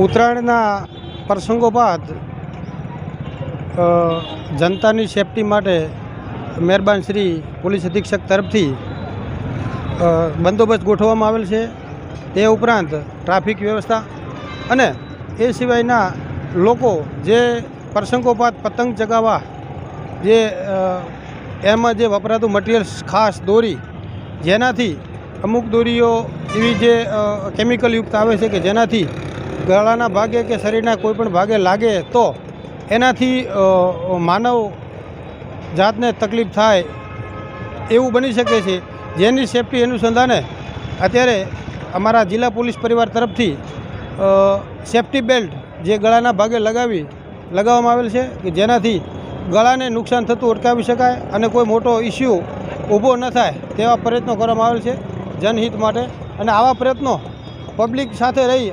ઉત્તરાયણના પ્રસંગોપાત જનતાની સેફટી માટે મહેરબાન શ્રી પોલીસ અધિક્ષક તરફથી બંદોબસ્ત ગોઠવવામાં આવેલ છે। તે ઉપરાંત ટ્રાફિક વ્યવસ્થા અને એ સિવાયના લોકો જે પ્રસંગોપાત પતંગ ચગાવવા જે એમાં જે વપરાતું મટીરિયલ્સ ખાસ દોરી, જેનાથી અમુક દોરીઓ એવી જે કેમિકલયુક્ત આવે છે કે જેનાથી ગળાના ભાગે કે શરીરના કોઈપણ ભાગે લાગે તો એનાથી માનવ જાતને તકલીફ થાય એવું બની શકે છે। જેની સેફટી અનુસંધાને અત્યારે અમારા જિલ્લા પોલીસ પરિવાર તરફથી સેફટી બેલ્ટ જે ગળાના ભાગે લગાવવામાં આવેલ છે કે જેનાથી ગળાને નુકસાન થતું અટકાવી શકાય અને કોઈ મોટો ઇસ્યુ ઊભો ન થાય તેવા પ્રયત્નો કરવામાં આવેલ છે જનહિત માટે। અને આવા પ્રયત્નો પબ્લિક સાથે રહી